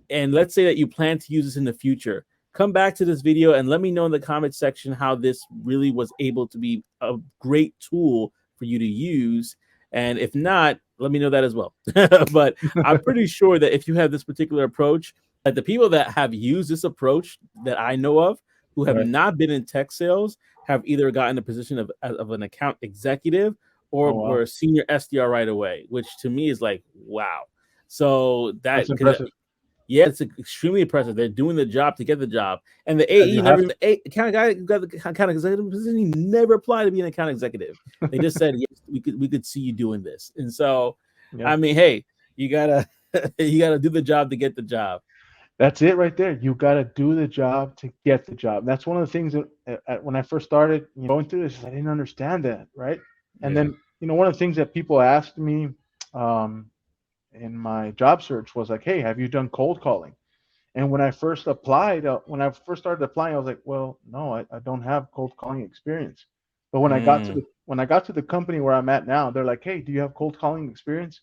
And let's say that you plan to use this in the future. Come back to this video and let me know in the comment section how this really was able to be a great tool for you to use. And if not, let me know that as well. But I'm pretty sure that if you have this particular approach, like the people that have used this approach that I know of, who have Right. not been in tech sales, have either gotten the position of an account executive or Oh wow, were a senior SDR right away, which to me is like, wow. So that's that, because impressive. yeah, it's extremely impressive. They're doing the job to get the job, and the Yeah, AE you never have even the account guy who got the account executive position. He never applied to be an account executive. They just said, yes, we could see you doing this. And so, yeah. I mean, hey, you gotta you gotta do the job to get the job. That's it right there. You got to do the job to get the job. That's one of the things that when I first started going through this, I didn't understand that, right? And Yeah. then, one of the things that people asked me um, in my job search was like, "Hey, have you done cold calling?" And when I first applied, when I first started applying, I was like, "Well, no, I don't have cold calling experience." But Mm, when I got to the company where I'm at now, they're like, "Hey, do you have cold calling experience?"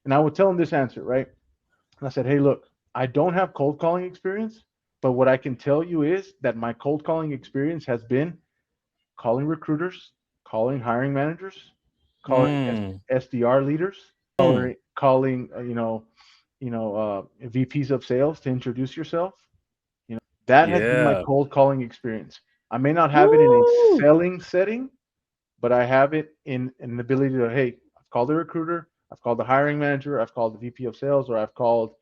And I would tell them this answer, right? And I said, "Hey, look, I don't have cold calling experience, but what I can tell you is that my cold calling experience has been calling recruiters, calling hiring managers, calling mm, SDR leaders, mm. calling VPs of sales to introduce yourself. That has been my Yeah. cold calling experience. I may not have it in a Woo! selling setting, but I have it in the ability to, hey, I've called the recruiter, I've called the hiring manager, I've called the VP of sales, or I've called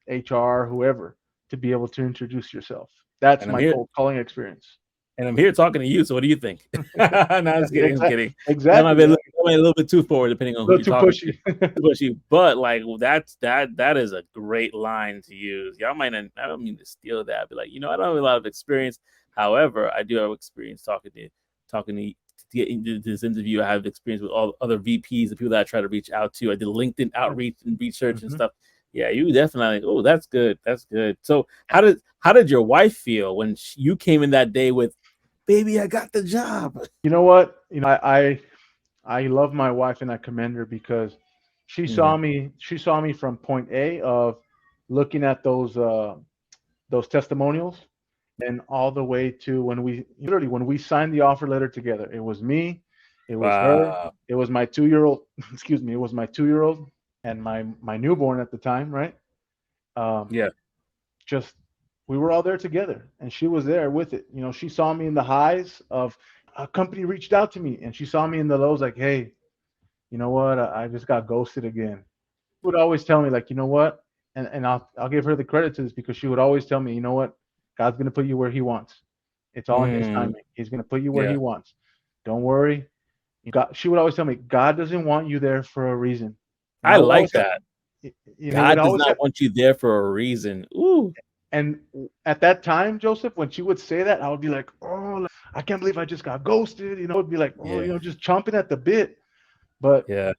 HR, whoever, to be able to introduce yourself. That's And I'm my here. cold calling experience. And I'm here talking to you. So what do you think? No, I'm just kidding. I'm Exactly, kidding. That might exactly. be Yeah. that might be a little bit too forward, depending on A who little you're too talking to. pushy. Bushy, but like that is a great line to use. Y'all might not, I don't mean to steal that, but like, I don't have a lot of experience. However, I do have experience talking to get into this interview. I have experience with all other VPs, the people that I try to reach out to. I did LinkedIn Yeah. outreach and research and hmm stuff. Yeah, you definitely. Oh, that's good. That's good. So how did your wife feel when you came in that day with, baby, I got the job? You know what? I love my wife and I commend her because Mm, she saw me from point A of looking at those testimonials and all the way to when we literally when we signed the offer letter together. It was me, it was her, wow. it was my 2 year old, excuse me, it was my 2 year old and my newborn at the time, right? Um, Yeah. just we were all there together and she was there with it. She saw me in the highs of a company reached out to me and she saw me in the lows like, hey, you know what? I just got ghosted again. Would always tell me like, you know what? And I'll give her the credit to this because she would always tell me, you know what? God's gonna put you where He wants. It's all in His Mm, timing. He's gonna put you where He yeah. wants. Don't worry. God, she would always tell me, God doesn't want you there for a reason. And I I would always like have, that. it would God does always not have, want you there for a reason. Ooh, and at that time, Joseph, when she would say that, I would be like, oh, I can't believe I just got ghosted. I would be like, oh, yeah, just chomping at the bit. But yeah,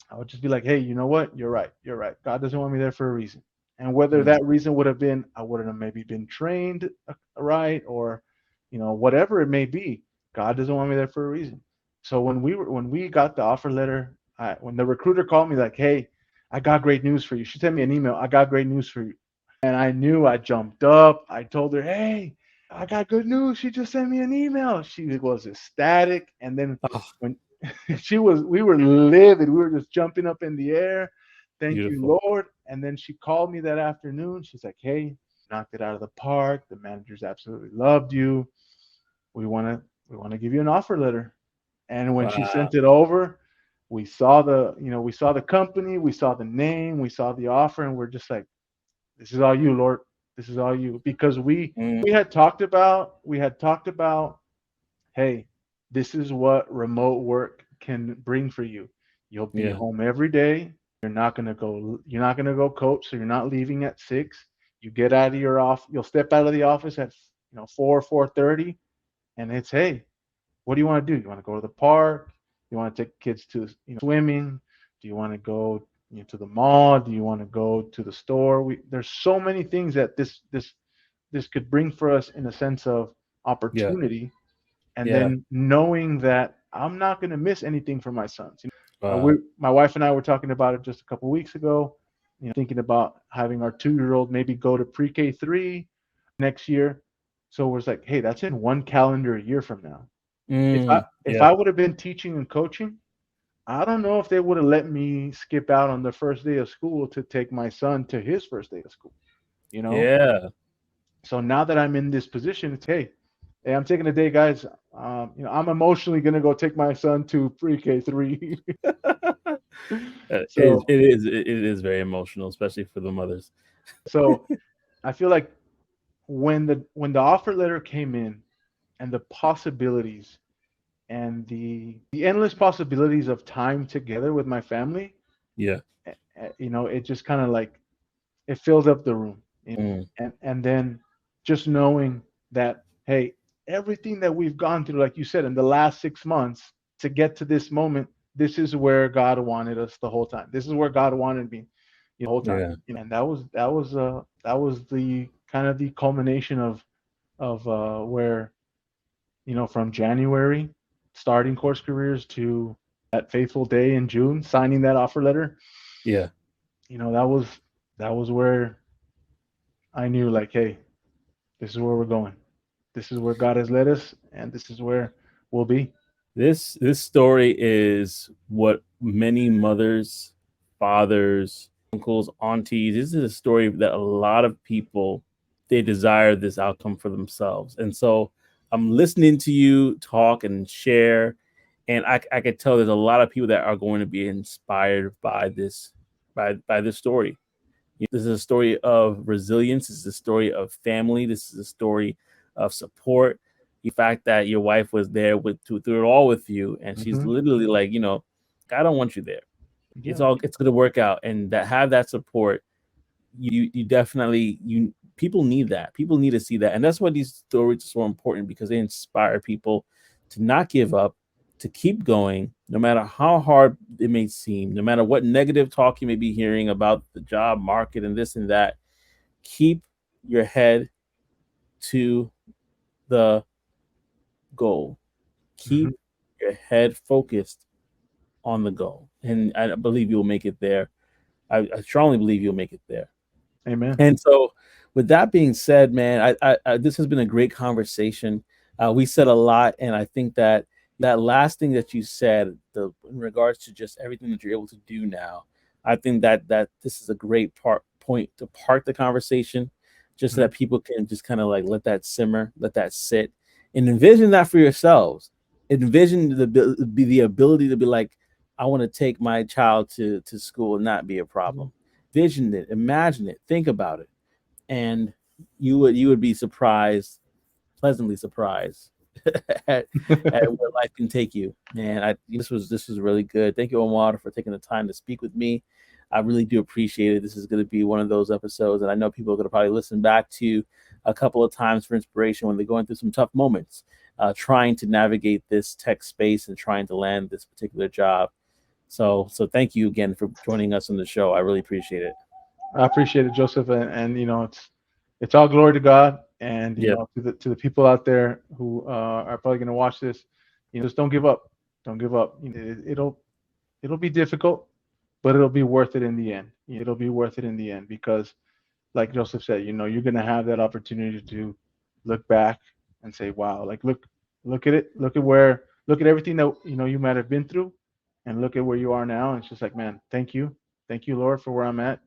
I would just be like, hey, you know what? You're right. You're right. God doesn't want me there for a reason. And whether mm, that reason would have been I wouldn't have maybe been trained right or, whatever it may be, God doesn't want me there for a reason. So when we got the offer letter, when the recruiter called me like, hey, I got great news for you. She sent me an email. I got great news for you. And I knew I jumped up. I told her, hey, I got good news. She just sent me an email. She was ecstatic. And then oh, when we were livid. We were just jumping up in the air. Thank you, beautiful. Lord. And then she called me that afternoon. She's like, hey, knocked it out of the park. The managers absolutely loved you. We want to give you an offer letter. And when she Wow. sent it over, we saw the company, we saw the name, we saw the offer, and we're just like, this is all you, Lord. This is all you. Because we Mm, we had talked about, hey, this is what remote work can bring for you. You'll be yeah, home every day. You're not gonna go coach, so you're not leaving at 6. You'll step out of the office at 4:30, and it's, hey, what do you want to do? You want to go to the park? You want to take kids to swimming? Do you want to go to the mall? Do you want to go to the store? There's so many things that this could bring for us in a sense of yeah, opportunity, and yeah. then knowing that I'm not going to miss anything for my sons. Wow. My wife and I were talking about it just a couple of weeks ago. Thinking about having our 2 year old maybe go to pre-K 3 next year. So it was like, hey, that's in one calendar year from now. If I Mm, if yeah, I would have been teaching and coaching, I don't know if they would have let me skip out on the first day of school to take my son to his first day of school, you know? Yeah. So now that I'm in this position, it's hey, I'm taking a day, guys. I'm emotionally gonna go take my son to pre-K three. so It is very emotional, especially for the mothers. so I feel like when the offer letter came in and the possibilities and the endless possibilities of time together with my family, Yeah. it just kind of like it fills up the room. Mm, And then just knowing that, hey, everything that we've gone through, like you said, in the last 6 months to get to this moment, this is where God wanted us the whole time. This is where God wanted me the whole time. yeah. And that was the kind of the culmination of where, from January starting Course Careers to that fateful day in June signing that offer letter. Yeah. That was where I knew, like, hey, this is where we're going. This is where God has led us, and this is where we'll be. This story is what many mothers, fathers, uncles, aunties. This is a story that a lot of people, they desire this outcome for themselves. And so I'm listening to you talk and share, and I could tell there's a lot of people that are going to be inspired by this story. This is a story of resilience. This is a story of family. This is a story of support. The fact that your wife was there through it all with you, and she's Hmm. literally like, I don't want you there. Yeah. It's going to work out, and that have that support. You definitely people need that. People need to see that, and that's why these stories are so important, because they inspire people to not give up, to keep going, no matter how hard it may seem, no matter what negative talk you may be hearing about the job market and this and that. Keep your head to the goal. Hmm. Keep your head focused on the goal, and I believe you'll make it there. I strongly believe you'll make it there. Amen. And so, with that being said, man, this has been a great conversation. We said a lot, and I think that last thing that you said, in regards to just everything that you're able to do now, I think that this is a great point to park the conversation, just so Hmm. that people can just kind of like let that simmer, let that sit, and envision that for yourselves. Envision the ability to be like, I want to take my child to school and not be a problem. Vision it, imagine it, think about it, and you would be surprised, pleasantly surprised, at, at where life can take you. Man, this was really good. Thank you, Omar, for taking the time to speak with me. I really do appreciate it. This is going to be one of those episodes, and I know people are going to probably listen back to a couple of times for inspiration when they're going through some tough moments, trying to navigate this tech space and trying to land this particular job. So thank you again for joining us on the show. I really appreciate it. I appreciate it, Joseph, and it's all glory to God, and Yeah. to the people out there who are probably going to watch this, just don't give up. Don't give up. It'll be difficult, but it'll be worth it in the end. It'll be worth it in the end because, like Joseph said, you're going to have that opportunity to look back and say, wow, like look at it, look at everything that you might have been through, and look at where you are now. And it's just like, man, thank you, Lord, for where I'm at,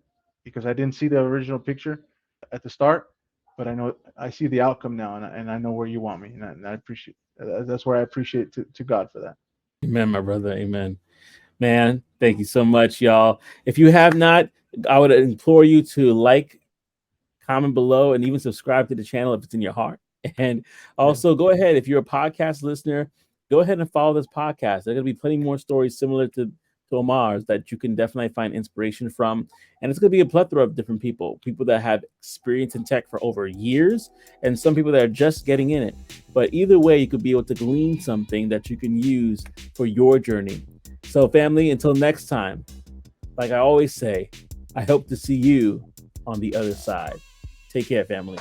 because I didn't see the original picture at the start, but I see the outcome now, and I know where you want me, and I appreciate. That's where I appreciate to God for that. Amen, my brother. Amen. Man, thank you so much, y'all. If you have not, I would implore you to like, comment below, and even subscribe to the channel if it's in your heart. And Yeah. also go ahead, if you're a podcast listener, go ahead and follow this podcast. There are going to be plenty more stories similar to Omar's that you can definitely find inspiration from. And it's going to be a plethora of different people that have experience in tech for over years, and some people that are just getting in it. But either way, you could be able to glean something that you can use for your journey. So, family, until next time, like I always say, I hope to see you on the other side. Take care, family.